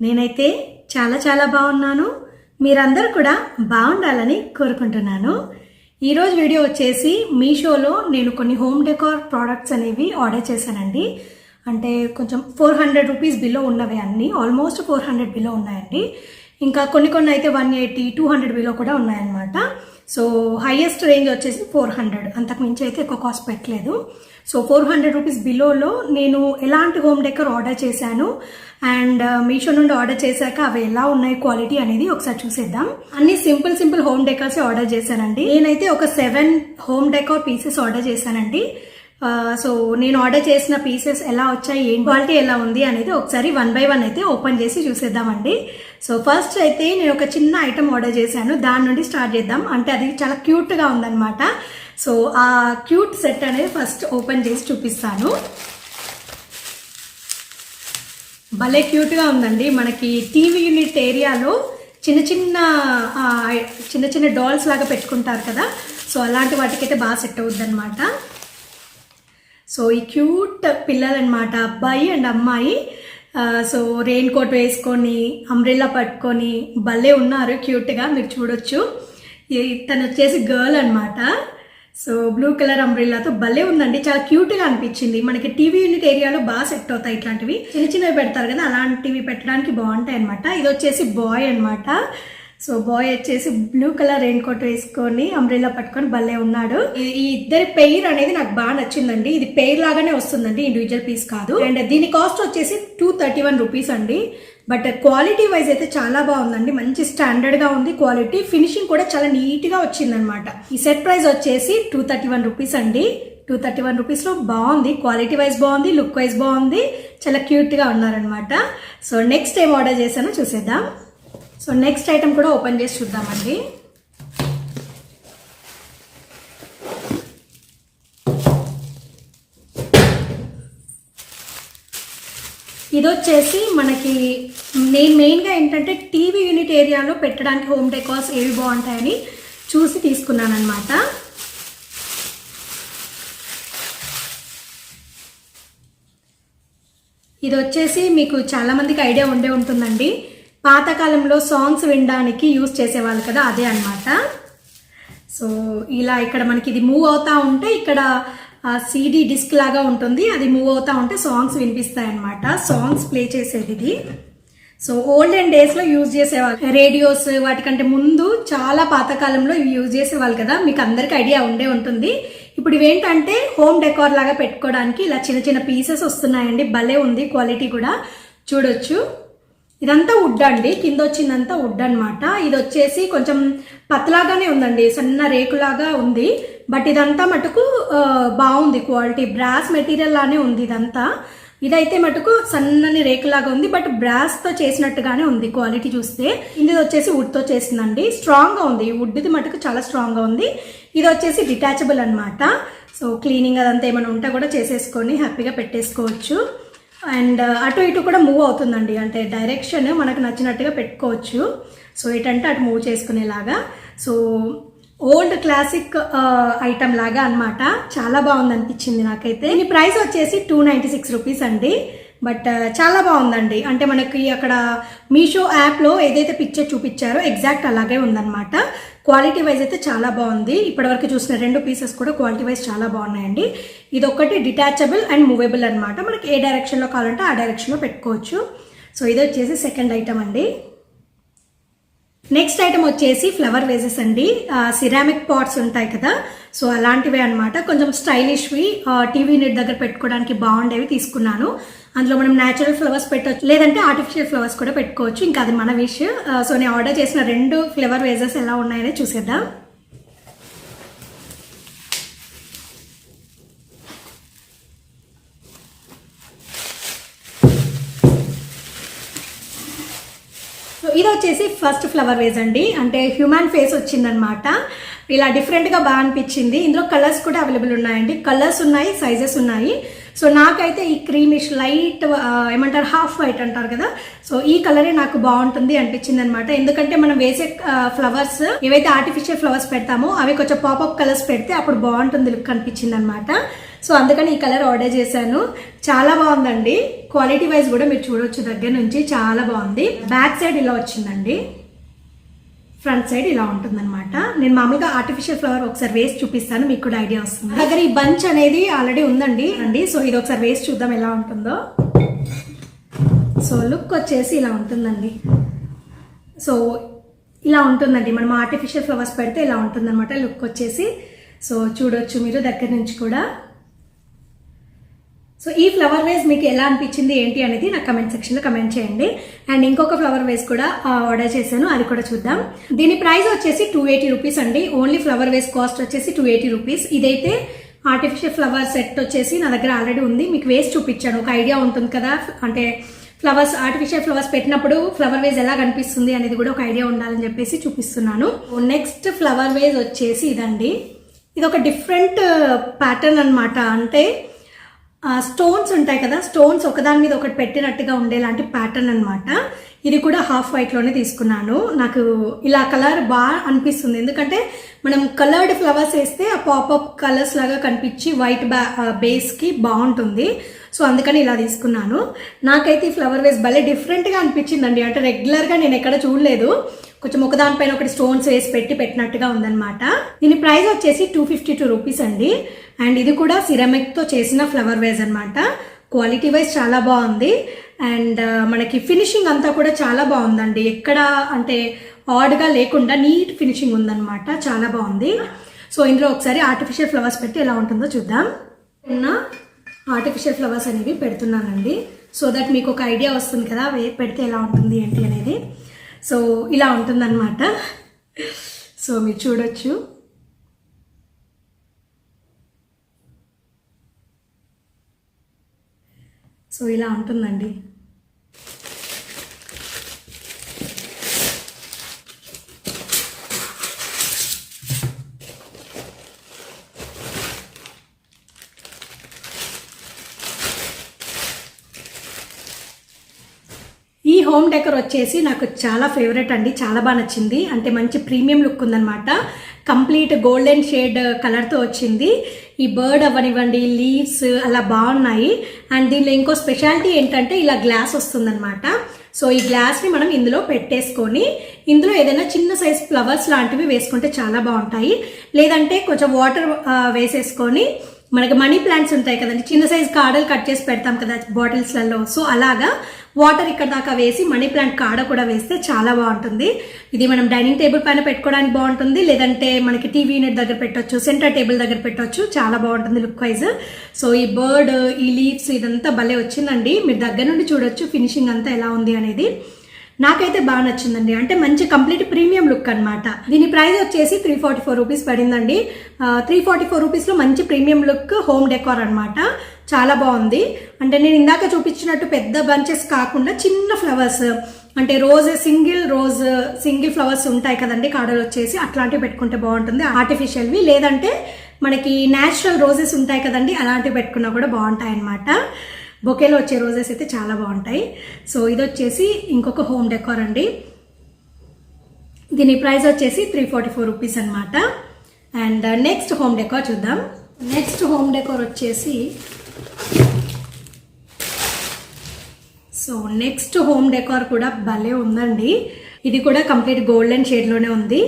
నేనైతే చాలా బాగున్నాను. మీరందరూ కూడా బాగుండాలని కోరుకుంటున్నాను. ఈరోజు వీడియో వచ్చేసి మీషోలో నేను కొన్ని హోమ్ డెకార్ ప్రోడక్ట్స్ అనేవి ఆర్డర్ చేశానండి. అంటే కొంచెం 400 రూపీస్ బిలో ఉన్నవి అన్నీ, ఆల్మోస్ట్ 400 బిలో ఉన్నాయండి. ఇంకా కొన్ని అయితే 180, 200 బిలో కూడా ఉన్నాయన్నమాట. సో హైయెస్ట్ రేంజ్ వచ్చేసి 400, అంతకు మించి అయితే ఎక్కువ కాస్ట్ పెట్టలేదు. సో 400 రూపీస్ బిలోలో నేను ఎలాంటి హోమ్ డెకర్ ఆర్డర్ చేశాను అండ్ మీషో నుండి ఆర్డర్ చేశాక అవి ఎలా ఉన్నాయి క్వాలిటీ అనేది ఒకసారి చూసేద్దాం. అన్ని సింపుల్ హోమ్ డెకర్స్ ఆర్డర్ చేశానండి. నేనైతే ఒక 7 హోమ్ డెకర్ పీసెస్ ఆర్డర్ చేశానండి. సో నేను ఆర్డర్ చేసిన పీసెస్ ఎలా వచ్చాయి, ఏం క్వాలిటీ ఎలా ఉంది అనేది ఒకసారి 1 by 1 అయితే ఓపెన్ చేసి చూసేద్దామండి. సో ఫస్ట్ అయితే నేను ఒక చిన్న ఐటమ్ ఆర్డర్ చేశాను, దాని నుండి స్టార్ట్ చేద్దాం. అంటే అది చాలా క్యూట్గా ఉందన్నమాట. సో ఆ క్యూట్ సెట్ అనేది ఫస్ట్ ఓపెన్ చేసి చూపిస్తాను. భలే క్యూట్గా ఉందండి. మనకి టీవీ యూనిట్ ఏరియాలో చిన్న డాల్స్ లాగా పెట్టుకుంటారు కదా, సో అలాంటి వాటికైతే బాగా సెట్ అవుద్ది అనమాట. సో ఈ క్యూట్ పిల్లలు అనమాట, అబ్బాయి అండ్ అమ్మాయి. సో రెయిన్ కోట్ వేసుకొని అంబ్రెల్లా పట్టుకొని భలే ఉన్నారు క్యూట్గా, మీరు చూడొచ్చు. తను వచ్చేసి గర్ల్ అనమాట. సో బ్లూ కలర్ అంబ్రెల్లాతో భలే ఉందండి, చాలా క్యూట్గా అనిపించింది. మనకి టీవీ యూనిట్ ఏరియాలో బాగా సెట్ అవుతాయి ఇట్లాంటివి, చిన్నవి పెడతారు కదా, అలాంటివి పెట్టడానికి బాగుంటాయి అనమాట. ఇది వచ్చేసి బాయ్ అనమాట. సో బాయ్ వచ్చేసి బ్లూ కలర్ రెయిన్ కోట్ వేసుకొని అంబ్రెల్లా పట్టుకొని భలే ఉన్నాడు. ఈ ఇద్దరి పెయిర్ అనేది నాకు బాగా నచ్చిందండి. ఇది పెయిర్ లాగానే వస్తుందండి, ఇండివిజువల్ పీస్ కాదు. అండ్ దీని కాస్ట్ వచ్చేసి 231 రూపీస్ అండి. బట్ క్వాలిటీ వైజ్ అయితే చాలా బాగుందండి, మంచి స్టాండర్డ్ గా ఉంది క్వాలిటీ. ఫినిషింగ్ కూడా చాలా నీట్ గా వచ్చిందనమాట. ఈ సెట్ ప్రైస్ వచ్చేసి 231 రూపీస్ అండి. 231 రూపీస్ లో బాగుంది, క్వాలిటీ వైజ్ బాగుంది, లుక్ వైజ్ బాగుంది, చాలా క్యూట్ గా ఉన్నారనమాట. సో నెక్స్ట్ ఏం ఆర్డర్ చేశానో చూసేద్దాం. సో నెక్స్ట్ ఐటమ్ కూడా ఓపెన్ చేసి చూద్దామండి. ఇది వచ్చేసి మనకి నేను మెయిన్గా ఏంటంటే టీవీ యూనిట్ ఏరియాలో పెట్టడానికి హోమ్ డెకార్స్ ఏవి బాగుంటాయని చూసి తీసుకున్నాను అనమాట. ఇది వచ్చేసి మీకు చాలా మందికి ఐడియా ఉండే ఉంటుందండి, పాతకాలంలో సాంగ్స్ వినడానికి యూజ్ చేసేవాళ్ళు కదా, అదే అనమాట. సో ఇలా ఇక్కడ మనకి ఇది మూవ్ అవుతా ఉంటే ఇక్కడ సిడి డిస్క్ లాగా ఉంటుంది, అది మూవ్ అవుతా ఉంటే సాంగ్స్ వినిపిస్తాయి అనమాట. సాంగ్స్ ప్లే చేసేది ఇది. సో ఓల్డెన్ డేస్ లో యూజ్ చేసేవాళ్ళు, రేడియోస్ వాటికంటే ముందు చాలా పాతకాలంలో ఇవి యూజ్ చేసేవాళ్ళు కదా, మీకు అందరికి ఐడియా ఉండే ఉంటుంది. ఇప్పుడు ఇవేంటంటే హోమ్ డెకార్ లాగా పెట్టుకోవడానికి ఇలా చిన్న పీసెస్ వస్తున్నాయండి. భలే ఉంది క్వాలిటీ కూడా, చూడొచ్చు. ఇదంతా వుడ్ అండి, కింద వచ్చిందంతా వుడ్ అనమాట. ఇది వచ్చేసి కొంచెం పతలాగానే ఉందండి, సన్న రేకులాగా ఉంది. బట్ ఇదంతా మటుకు బాగుంది క్వాలిటీ, బ్రాస్ మెటీరియల్ లానే ఉంది ఇదంతా. ఇదైతే మటుకు సన్నని రేకులాగా ఉంది, బట్ బ్రాస్ తో చేసినట్టుగానే ఉంది క్వాలిటీ చూస్తే. ఇది వచ్చేసి వుడ్ తో చేసిందండి, స్ట్రాంగ్ గా ఉంది. వుడ్ది మటుకు చాలా స్ట్రాంగ్ గా ఉంది. ఇది వచ్చేసి డిటాచబుల్ అనమాట. సో క్లీనింగ్ అదంతా ఏమైనా ఉంటే కూడా చేసేసుకొని హ్యాపీగా పెట్టేసుకోవచ్చు. అండ్ అటు ఇటు కూడా మూవ్ అవుతుందండి, అంటే డైరెక్షన్ మనకు నచ్చినట్టుగా పెట్టుకోవచ్చు. సో ఏంటంటే అటు మూవ్ చేసుకునేలాగా. సో ఓల్డ్ క్లాసిక్ ఐటమ్ లాగా అనమాట, చాలా బాగుంది అనిపించింది నాకైతే. దీని ప్రైస్ వచ్చేసి 296 రూపీస్ అండి. బట్ చాలా బాగుందండి, అంటే మనకి అక్కడ మీషో యాప్లో ఏదైతే పిక్చర్ చూపించారో ఎగ్జాక్ట్ అలాగే ఉందన్నమాట. క్వాలిటీ వైజ్ అయితే చాలా బాగుంది. ఇప్పటివరకు చూసిన 2 పీసెస్ కూడా క్వాలిటీ వైజ్ చాలా బాగున్నాయండి. ఇది ఒకటి డిటాచబుల్ అండ్ మూవేబుల్ అనమాట, మనకి ఏ డైరెక్షన్లో కావాలంటే ఆ డైరెక్షన్లో పెట్టుకోవచ్చు. సో ఇది వచ్చేసి సెకండ్ ఐటమ్ అండి. నెక్స్ట్ ఐటమ్ వచ్చేసి ఫ్లవర్ వేజెస్ అండి. సిరామిక్ పాట్స్ ఉంటాయి కదా, సో అలాంటివే అనమాట. కొంచెం స్టైలిష్వి, టీవీ యూనిట్ దగ్గర పెట్టుకోవడానికి బాగుండేవి తీసుకున్నాను. అందులో మనం న్యాచురల్ ఫ్లవర్స్ పెట్టవచ్చు, లేదంటే ఆర్టిఫిషియల్ ఫ్లవర్స్ కూడా పెట్టుకోవచ్చు, ఇంకా అది మన విష్. సో నేను ఆర్డర్ చేసిన 2 ఫ్లవర్ వేజెస్ ఎలా ఉన్నాయని చూసేద్దాం. ఇది వచ్చేసి ఫస్ట్ ఫ్లవర్ వేజ్ అండి, అంటే హ్యూమన్ ఫేస్ వచ్చిందనమాట. ఇలా డిఫరెంట్గా బాగా అనిపించింది. ఇందులో కలర్స్ కూడా అవైలబుల్ ఉన్నాయండి, కలర్స్ ఉన్నాయి, సైజెస్ ఉన్నాయి. సో నాకైతే ఈ క్రీమిష్ లైట్ ఏమంటారు హాఫ్ వైట్ అంటారు కదా, సో ఈ కలరే నాకు బాగుంటుంది అనిపించింది అనమాట. ఎందుకంటే మనం వేసే ఫ్లవర్స్ ఏవైతే ఆర్టిఫిషియల్ ఫ్లవర్స్ పెడతామో అవి కొంచెం పాపప్ కలర్స్ పెడితే అప్పుడు బాగుంటుంది లుక్ అనిపించింది అనమాట. సో అందుకని ఈ కలర్ ఆర్డర్ చేశాను. చాలా బాగుందండి, క్వాలిటీ వైజ్ కూడా మీరు చూడొచ్చు దగ్గర నుంచి, చాలా బాగుంది. బ్యాక్ సైడ్ ఇలా వచ్చిందండి, ఫ్రంట్ సైడ్ ఇలా ఉంటుందన్నమాట. నేను మామూలుగా ఆర్టిఫిషియల్ ఫ్లవర్ ఒకసారి వేసి చూపిస్తాను, మీకు కూడా ఐడియా వస్తుంది. దగ్గర ఈ బంచ్ అనేది ఆల్రెడీ ఉందండి. సో ఇది ఒకసారి వేసి చూద్దాం ఎలా ఉంటుందో. సో లుక్ వచ్చేసి ఇలా ఉంటుందండి. సో ఇలా ఉంటుందండి, మనం ఆర్టిఫిషియల్ ఫ్లవర్స్ పెడితే ఇలా ఉంటుందన్నమాట లుక్ వచ్చేసి. సో చూడొచ్చు మీరు దగ్గర నుంచి కూడా. సో ఈ ఫ్లవర్ వేస్ మీకు ఎలా అనిపించింది ఏంటి అనేది నాకు కమెంట్ సెక్షన్లో కమెంట్ చేయండి. అండ్ ఇంకొక ఫ్లవర్ వేస్ కూడా ఆర్డర్ చేశాను, అది కూడా చూద్దాం. దీని ప్రైస్ వచ్చేసి 280 రూపీస్ అండి. ఓన్లీ ఫ్లవర్ వేస్ కాస్ట్ వచ్చేసి 280 రూపీస్. ఇదైతే ఆర్టిఫిషియల్ ఫ్లవర్ సెట్ వచ్చేసి నా దగ్గర ఆల్రెడీ ఉంది, మీకు వేసి చూపించాను, ఒక ఐడియా ఉంటుంది కదా. అంటే ఫ్లవర్స్ ఆర్టిఫిషియల్ ఫ్లవర్స్ పెట్టినప్పుడు ఫ్లవర్ వేస్ ఎలా కనిపిస్తుంది అనేది కూడా ఒక ఐడియా ఉండాలని చెప్పేసి చూపిస్తున్నాను. నెక్స్ట్ ఫ్లవర్ వేస్ వచ్చేసి ఇదండి. ఇది ఒక డిఫరెంట్ ప్యాటర్న్ అనమాట. అంటే స్టోన్స్ ఉంటాయి కదా, స్టోన్స్ ఒకదాని మీద ఒకటి పెట్టినట్టుగా ఉండేలాంటి ప్యాటర్న్ అనమాట. ఇది కూడా హాఫ్ వైట్ లోనే తీసుకున్నాను. నాకు ఇలా కలర్ బాగా అనిపిస్తుంది, ఎందుకంటే మనం కలర్డ్ ఫ్లవర్స్ వేస్తే ఆ పాపప్ కలర్స్ లాగా కనిపించి వైట్ బేస్ కి బాగుంటుంది. సో అందుకని ఇలా తీసుకున్నాను. నాకైతే ఈ ఫ్లవర్ వేస్ భలే డిఫరెంట్గా అనిపించిందండి. అంటే రెగ్యులర్గా నేను ఎక్కడ చూడలేదు, కొంచెం ఒకదానిపైన ఒకటి స్టోన్స్ వేసి పెట్టినట్టుగా ఉందన్నమాట. దీని ప్రైస్ వచ్చేసి 252 రూపీస్ అండి. అండ్ ఇది కూడా సిరమిక్తో చేసిన ఫ్లవర్ వేస్ అనమాట. క్వాలిటీ వైజ్ చాలా బాగుంది. అండ్ మనకి ఫినిషింగ్ అంతా కూడా చాలా బాగుందండి. ఎక్కడ అంటే ఆడ్గా లేకుండా నీట్ ఫినిషింగ్ ఉందన్నమాట, చాలా బాగుంది. సో ఇందులో ఒకసారి ఆర్టిఫిషియల్ ఫ్లవర్స్ పెట్టి ఎలా ఉంటుందో చూద్దాం. ఆర్టిఫిషియల్ ఫ్లవర్స్ అనేవి పెడుతున్నానండి, సో దట్ మీకు ఒక ఐడియా వస్తుంది కదా పెడితే ఎలా ఉంటుంది ఏంటి అనేది. సో ఇలా ఉంటుందన్నమాట. సో మీరు చూడొచ్చు. సో ఇలా ఉంటుందండి. ఈ హోమ్ డెకర్ వచ్చేసి నాకు చాలా ఫేవరెట్ అండి, చాలా బాగా నచ్చింది. అంటే మంచి ప్రీమియం లుక్ ఉందన్నమాట. కంప్లీట్ గోల్డెన్ షేడ్ కలర్తో వచ్చింది. ఈ బర్డ్ అవ్వనివ్వండి, లీవ్స్ అలా బాగున్నాయి. అండ్ దీనిలో ఇంకో స్పెషాలిటీ ఏంటంటే ఇలా గ్లాస్ వస్తుందన్నమాట. సో ఈ గ్లాస్ని మనం ఇందులో పెట్టేసుకొని ఇందులో ఏదైనా చిన్న సైజ్ ఫ్లవర్స్ లాంటివి వేసుకుంటే చాలా బాగుంటాయి. లేదంటే కొంచెం వాటర్ వేసేసుకొని మనకి మనీ ప్లాంట్స్ ఉంటాయి కదండి, చిన్న సైజ్ కాడలు కట్ చేసి పెడతాం కదా బాటిల్స్లలో. సో అలాగా వాటర్ ఇక్కడ దాకా వేసి మనీ ప్లాంట్ కాడ కూడా వేస్తే చాలా బాగుంటుంది. ఇది మనం డైనింగ్ టేబుల్ పైన పెట్టుకోవడానికి బాగుంటుంది, లేదంటే మనకి టీవీ యూనిట్ దగ్గర పెట్టొచ్చు, సెంటర్ టేబుల్ దగ్గర పెట్టొచ్చు, చాలా బాగుంటుంది లుక్ వైజ్. సో ఈ బర్డ్, ఈ లీవ్స్ ఇదంతా భలే వచ్చిందండి. మీరు దగ్గర నుండి చూడొచ్చు ఫినిషింగ్ అంతా ఎలా ఉంది అనేది. నాకైతే బాగా నచ్చిందండి. అంటే మంచి కంప్లీట్ ప్రీమియం లుక్ అనమాట. దీని ప్రైస్ వచ్చేసి 344 రూపీస్ పడిందండి. 344 రూపీస్లో మంచి ప్రీమియం లుక్ హోమ్ డెకార్ అనమాట. చాలా బాగుంది. అంటే నేను ఇందాక చూపించినట్టు పెద్ద బంచెస్ కాకుండా చిన్న ఫ్లవర్స్, అంటే సింగిల్ ఫ్లవర్స్ ఉంటాయి కదండి కాడలు వచ్చేసి, అట్లాంటివి పెట్టుకుంటే బాగుంటుంది. ఆర్టిఫిషియల్వి లేదంటే మనకి న్యాచురల్ రోజెస్ ఉంటాయి కదండి, అలాంటివి పెట్టుకున్నా కూడా బాగుంటాయి అనమాట. బొకేలో వచ్చే రోజెస్ అయితే చాలా బాగుంటాయి. సో ఇది వచ్చేసి ఇంకొక హోమ్ డెకార్ అండి. దీని ప్రైస్ వచ్చేసి 344 రూపీస్ అనమాట. అండ్ నెక్స్ట్ హోమ్ డెకార్ చూద్దాం. నెక్స్ట్ హోమ్ డెకార్ వచ్చేసి నెక్స్ట్ హోమ్ డెకార్ కూడా భలే ఉందండి. ఇది కూడా కంప్లీట్ గోల్డెన్ షేడ్లోనే ఉంది.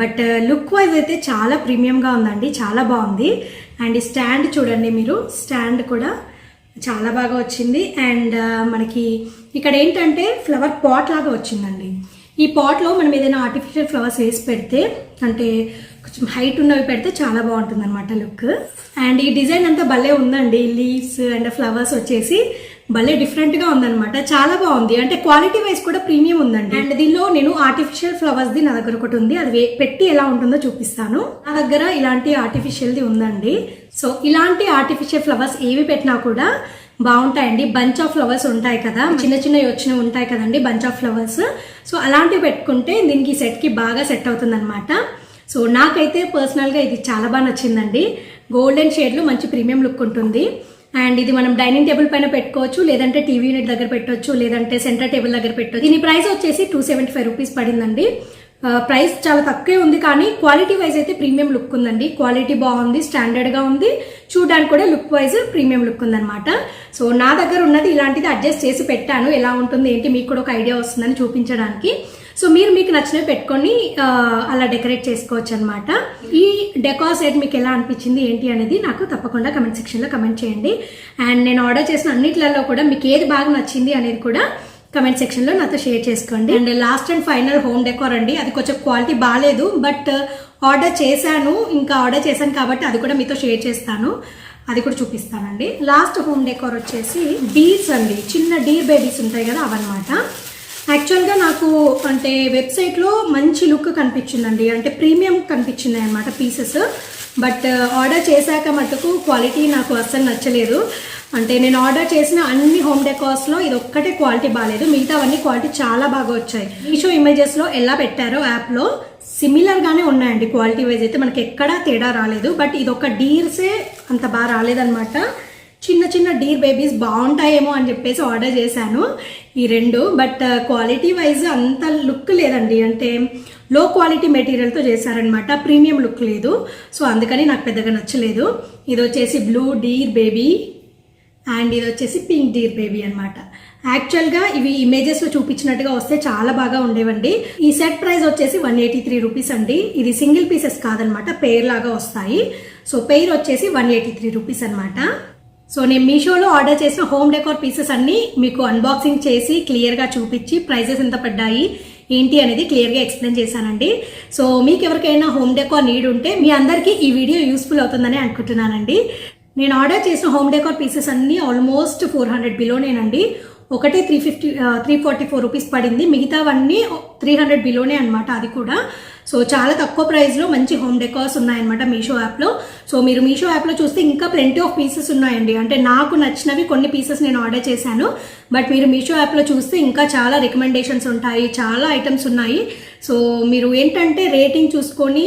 బట్ లుక్ వైజ్ అయితే చాలా ప్రీమియంగా ఉందండి, చాలా బాగుంది. అండ్ ఈ స్టాండ్ చూడండి మీరు, స్టాండ్ కూడా చాలా బాగా వచ్చింది. అండ్ మనకి ఇక్కడ ఏంటంటే ఫ్లవర్ పాట్ లాగా వచ్చిందండి. ఈ పాట్లో మనం ఏదైనా ఆర్టిఫిషియల్ ఫ్లవర్స్ వేసి పెడితే, అంటే కొంచెం హైట్ ఉన్నవి పెడితే చాలా బాగుంటుంది అనమాట లుక్. అండ్ ఈ డిజైన్ అంతా భలే ఉందండి. లీవ్స్ అండ్ ఫ్లవర్స్ వచ్చేసి భలే డిఫరెంట్గా ఉందన్నమాట, చాలా బాగుంది. అంటే క్వాలిటీ వైజ్ కూడా ప్రీమియం ఉందండి. అండ్ దీనిలో నేను ఆర్టిఫిషియల్ ఫ్లవర్స్ది నా దగ్గర ఒకటి ఉంది, అది పెట్టి ఎలా ఉంటుందో చూపిస్తాను. నా దగ్గర ఇలాంటి ఆర్టిఫిషియల్ది ఉందండి. సో ఇలాంటి ఆర్టిఫిషియల్ ఫ్లవర్స్ ఏవి పెట్టినా కూడా బాగుంటాయండి. బంచ్ ఆఫ్ ఫ్లవర్స్ ఉంటాయి కదా, చిన్న చిన్నవి వచ్చినవి ఉంటాయి కదండి బంచ్ ఆఫ్ ఫ్లవర్స్. సో అలాంటివి పెట్టుకుంటే దీనికి సెట్కి బాగా సెట్ అవుతుంది అనమాట. సో నాకైతే పర్సనల్గా ఇది చాలా బాగా నచ్చిందండి. గోల్డెన్ షేడ్లో మంచి ప్రీమియం లుక్ ఉంటుంది. అండ్ ఇది మనం డైనింగ్ టేబుల్ పైన పెట్టుకోవచ్చు, లేదంటే టీవీ యూనిట్ దగ్గర పెట్టవచ్చు, లేదంటే సెంటర్ టేబుల్ దగ్గర పెట్టవచ్చు. దీని ప్రైస్ వచ్చేసి 275 రూపీస్ పడిందండి. ప్రైస్ చాలా తక్కువే ఉంది, కానీ క్వాలిటీ వైజ్ అయితే ప్రీమియం లుక్ ఉందండి. క్వాలిటీ బాగుంది, స్టాండర్డ్గా ఉంది, చూడడానికి కూడా లుక్ వైజ్ ప్రీమియం లుక్ ఉందన్నమాట. సో నా దగ్గర ఉన్నది ఇలాంటిది అడ్జస్ట్ చేసి పెట్టాను. ఎలా ఉంటుంది ఏంటి మీకు కూడా ఒక ఐడియా వస్తుందని చూపించడానికి. సో మీకు నచ్చినవి పెట్టుకొని అలా డెకరేట్ చేసుకోవచ్చు అనమాట. ఈ డెకార్ సెట్ మీకు ఎలా అనిపించింది ఏంటి అనేది నాకు తప్పకుండా కమెంట్ సెక్షన్లో కమెంట్ చేయండి. అండ్ నేను ఆర్డర్ చేసిన అన్నిట్లలో కూడా మీకు ఏది బాగా నచ్చింది అనేది కూడా కమెంట్ సెక్షన్లో నాతో షేర్ చేసుకోండి. And last and final home decor అండి. అది కొంచెం క్వాలిటీ బాగాలేదు, బట్ ఆర్డర్ చేశాను కాబట్టి అది కూడా మీతో షేర్ చేస్తాను, అది కూడా చూపిస్తానండి. లాస్ట్ హోమ్ డెకార్ వచ్చేసి డీర్స్ అండి. చిన్న డీర్ బేబీస్ ఉంటాయి కదా, అవన్నమాట. యాక్చువల్గా నాకు అంటే వెబ్సైట్లో మంచి లుక్ కనిపించిందండి, అంటే ప్రీమియం కనిపించింది అనమాట పీసెస్. బట్ ఆర్డర్ చేశాక మటుకు క్వాలిటీ నాకు అస్సలు నచ్చలేదు. అంటే నేను ఆర్డర్ చేసిన అన్ని హోమ్ డెకార్స్లో ఇది ఒక్కటే క్వాలిటీ బాగాలేదు, మిగతావన్నీ క్వాలిటీ చాలా బాగా వచ్చాయి. మీషో ఇమేజెస్లో ఎలా పెట్టారో యాప్లో సిమిలర్గానే ఉన్నాయండి. క్వాలిటీ వైజ్ అయితే మనకి ఎక్కడా తేడా రాలేదు. బట్ ఇది ఒక డీర్సే అంత బాగా రాలేదనమాట. చిన్న చిన్న డీర్ బేబీస్ బాగుంటాయేమో అని చెప్పేసి ఆర్డర్ చేశాను ఈ రెండు. బట్ క్వాలిటీ వైజ్ అంత లుక్ లేదండి, అంటే లో క్వాలిటీ మెటీరియల్తో చేశారనమాట, ప్రీమియం లుక్ లేదు. సో అందుకని నాకు పెద్దగా నచ్చలేదు. ఇది వచ్చేసి బ్లూ డీర్ బేబీ అండ్ ఇది వచ్చేసి పింక్ డీర్ బేబీ అనమాట. యాక్చువల్గా ఇవి ఇమేజెస్లో చూపించినట్టుగా వస్తే చాలా బాగా ఉండేవండి. ఈ సెట్ ప్రైస్ వచ్చేసి 183 రూపీస్ అండి. ఇది సింగిల్ పీసెస్ కాదనమాట, పెయిర్ లాగా వస్తాయి. సో పెయిర్ వచ్చేసి 183 రూపీస్ అనమాట. సో నేను మీషోలో ఆర్డర్ చేసిన హోమ్ డెకార్ పీసెస్ అన్ని మీకు అన్బాక్సింగ్ చేసి క్లియర్గా చూపించి ప్రైజెస్ ఎంత పడ్డాయి ఏంటి అనేది క్లియర్గా ఎక్స్ప్లెయిన్ చేశానండి. సో మీకు ఎవరికైనా హోమ్ డెకార్ నీడ్ ఉంటే మీ అందరికీ ఈ వీడియో యూస్ఫుల్ అవుతుందని అనుకుంటున్నానండి. నేను ఆర్డర్ చేసిన హోమ్ డెకార్ పీసెస్ అన్ని ఆల్మోస్ట్ 400 బిలోనేనండి. ఒకటే 344 రూపీస్ పడింది, మిగతావన్నీ 300 బిలోనే అనమాట. అది కూడా సో చాలా తక్కువ ప్రైస్లో మంచి హోమ్ డెకార్స్ ఉన్నాయన్నమాట మీషో యాప్లో. సో మీరు మీషో యాప్లో చూస్తే ఇంకా ప్లెంటీ ఆఫ్ పీసెస్ ఉన్నాయండి. అంటే నాకు నచ్చినవి కొన్ని పీసెస్ నేను ఆర్డర్ చేశాను, బట్ మీరు మీషో యాప్లో చూస్తే ఇంకా చాలా రికమెండేషన్స్ ఉంటాయి, చాలా ఐటమ్స్ ఉన్నాయి. సో మీరు ఏంటంటే రేటింగ్ చూసుకొని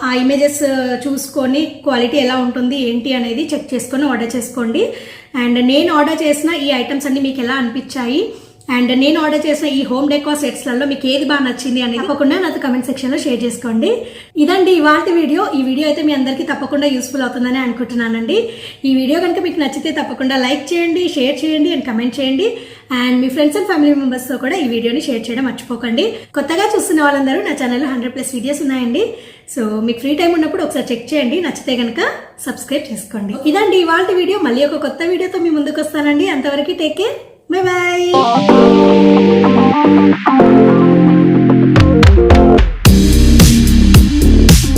ఆ ఇమేజెస్ చూసుకొని క్వాలిటీ ఎలా ఉంటుంది ఏంటి అనేది చెక్ చేసుకొని ఆర్డర్ చేసుకోండి. అండ్ నేను ఆర్డర్ చేసిన ఈ ఐటమ్స్ అన్ని మీకు ఎలా అనిపించాయి, అండ్ నేను ఆర్డర్ చేసిన ఈ హోమ్ డెకార్ సెట్స్లలో మీకు ఏది బాగా నచ్చింది అనేది తప్పకుండా నాతో కమెంట్ సెక్షన్లో షేర్ చేసుకోండి. ఇదండి ఇవాల్టి వీడియో. ఈ వీడియో అయితే మీ అందరికీ తప్పకుండా యూస్ఫుల్ అవుతుందని అనుకుంటున్నానండి. ఈ వీడియో కనుక మీకు నచ్చితే తప్పకుండా లైక్ చేయండి, షేర్ చేయండి అండ్ కమెంట్ చేయండి. And me friends and family మెంబర్స్తో కూడా ఈ వీడియోని షేర్ చేయడం మర్చిపోకండి. కొత్తగా చూస్తున్న వాళ్ళందరూ నా ఛానల్లో 100+ వీడియోస్ ఉన్నాయండి. సో మీకు ఫ్రీ టైం ఉన్నప్పుడు ఒకసారి చెక్ చేయండి, నచ్చితే కనుక సబ్స్క్రైబ్ చేసుకోండి. ఇదండి ఇవాల్టి వీడియో. మళ్ళీ ఒక కొత్త వీడియోతో మీ ముందుకు వస్తానండి. అంతవరకు టేక్ కేర్, బై బై.